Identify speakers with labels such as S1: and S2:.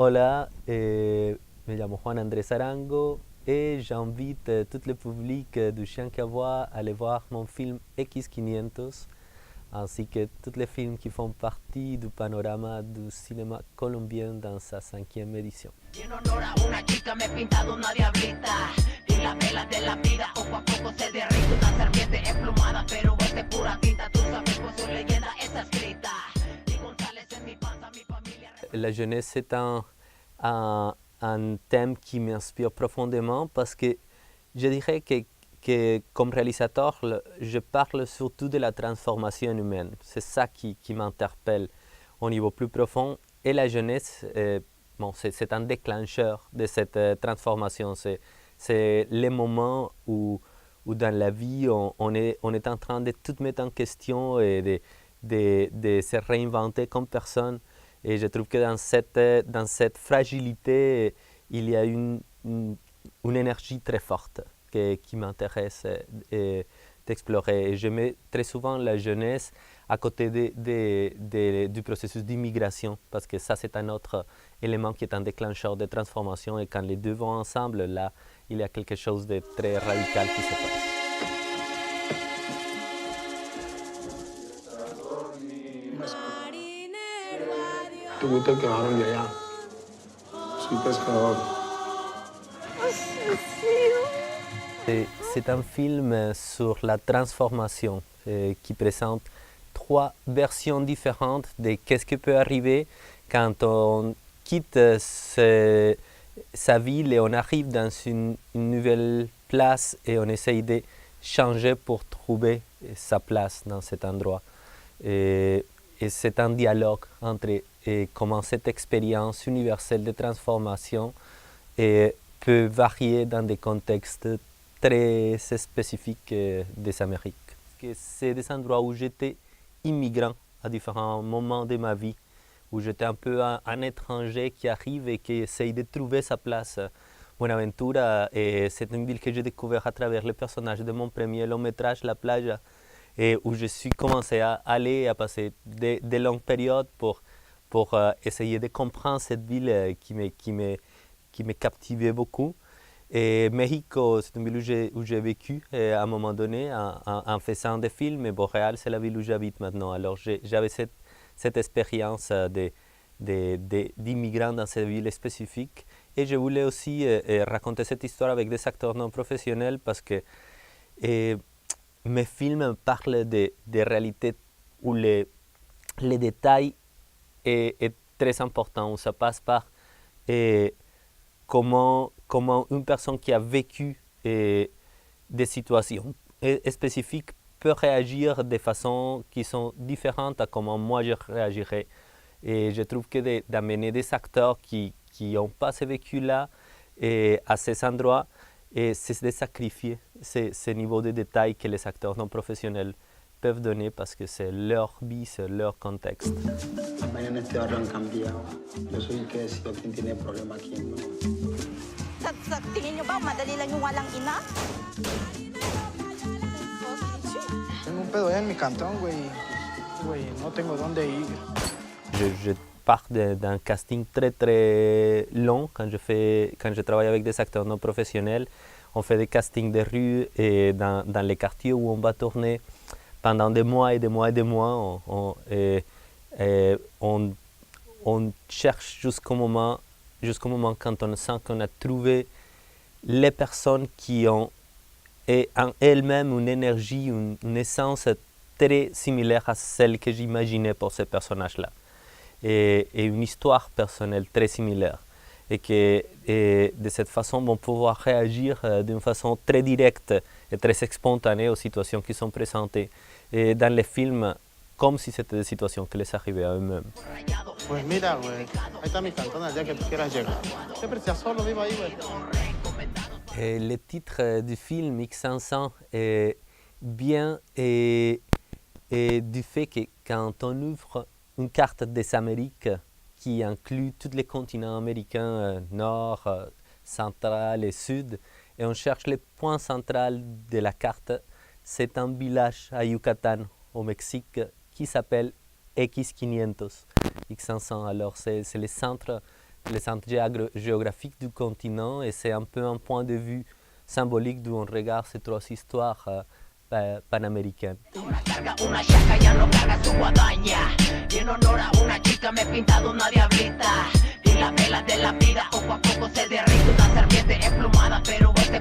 S1: Hola, me llamo Juan Andrés Arango et j'invite tout le public du Chien qui Aboie à aller voir mon film X500 ainsi que tous les films qui font partie du panorama du cinéma colombien dans sa 5e édition.
S2: Y en honor a una chica me he pintado una diablita y las velas de la vida poco a poco se derrite una serpiente emplumada pero es de pura tinta, tú sabes pues su leyenda está escrita y González en mi panza, mi familia.
S1: La jeunesse c'est un thème qui m'inspire profondément parce que je dirais que comme réalisateur, je parle surtout de la transformation humaine. C'est ça qui m'interpelle au niveau plus profond. Et la jeunesse, bon, c'est un déclencheur de cette transformation. C'est le moment où dans la vie, on est en train de tout mettre en question et de se réinventer comme personne. Et je trouve que dans cette fragilité, il y a une énergie très forte qui m'intéresse d'explorer. Et je mets très souvent la jeunesse à côté du processus d'immigration, parce que ça, c'est un autre élément qui est un déclencheur de transformation. Et quand les deux vont ensemble, là, il y a quelque chose de très radical qui se passe.
S3: Tuviste que bajaron de allá. Soy pescador.
S1: C'est un film sur la transformation qui présente 3 versions différentes de qu'est-ce qui peut arriver quand on quitte sa ville et on arrive dans une nouvelle place et on essaye de changer pour trouver sa place dans cet endroit. Et c'est un dialogue entre comment cette expérience universelle de transformation peut varier dans des contextes très spécifiques des Amériques. C'est des endroits où j'étais immigrant à différents moments de ma vie, où j'étais un peu un étranger qui arrive et qui essaye de trouver sa place. Buenaventura, c'est une ville que j'ai découverte à travers le personnage de mon premier long métrage, La Playa, et où je suis commencé à aller, à passer de longues périodes pour essayer de comprendre cette ville qui me captivait beaucoup. Et Mexico, c'est une ville où j'ai vécu à un moment donné en faisant des films, et Montréal, c'est la ville où j'habite maintenant. Alors j'avais cette expérience d'immigrant dans cette ville spécifique. Et je voulais aussi raconter cette histoire avec des acteurs non professionnels parce que mes films parlent de réalités où les détails est très important, où ça passe par comment une personne qui a vécu des situations spécifiques peut réagir de façon qui sont différentes à comment moi je réagirais. Et je trouve que d'amener des acteurs qui n'ont pas ce vécu-là à ces endroits, c'est de sacrifier ce niveau de détail que les acteurs non professionnels peuvent donner parce que c'est leur vie, c'est leur contexte.
S3: Mañana este barrio han cambiado. Yo soy el que decido quién tiene problema aquí.
S4: Sa tingin nyo ba, madali lang yung walang ina?
S5: Tengo un pedo allá en mi cantón, güey. Güey, no tengo dónde ir.
S1: Je pars d'un casting très long quand je travaille avec des acteurs non professionnels. On fait des castings de rue et dans les quartiers où on va tourner pendant des mois et des mois et des mois. On cherche jusqu'au moment quand on sent qu'on a trouvé les personnes qui ont en elles-mêmes une énergie, une essence très similaire à celle que j'imaginais pour ces personnages-là. Et une histoire personnelle très similaire. Et que de cette façon, vont pouvoir réagir d'une façon très directe et très spontanée aux situations qui sont présentées dans les films, comme si c'était des situations qui les arrivaient à eux-mêmes.
S5: Pues mira, güey, ahí está mi cantón al día que tú quieras llegar. Siempre seas solo, viva ahí, güey.
S1: Le titre du film X500 vient du fait que quand on ouvre une carte des Amériques qui inclut tous les continents américains, nord, central et sud, et on cherche le point central de la carte, c'est un village à Yucatan, au Mexique, qui s'appelle X500. Alors c'est le centre le centre géographique du continent et c'est un peu un point de vue symbolique d'où on regarde ces trois histoires panaméricaines.
S2: Una carga, una chaca, ya no carga su guadaña. Y en honor a una chica me he pintado una diablita. Y la vela de la vida poco a poco se derrite. Una serpiente emplumada, pero este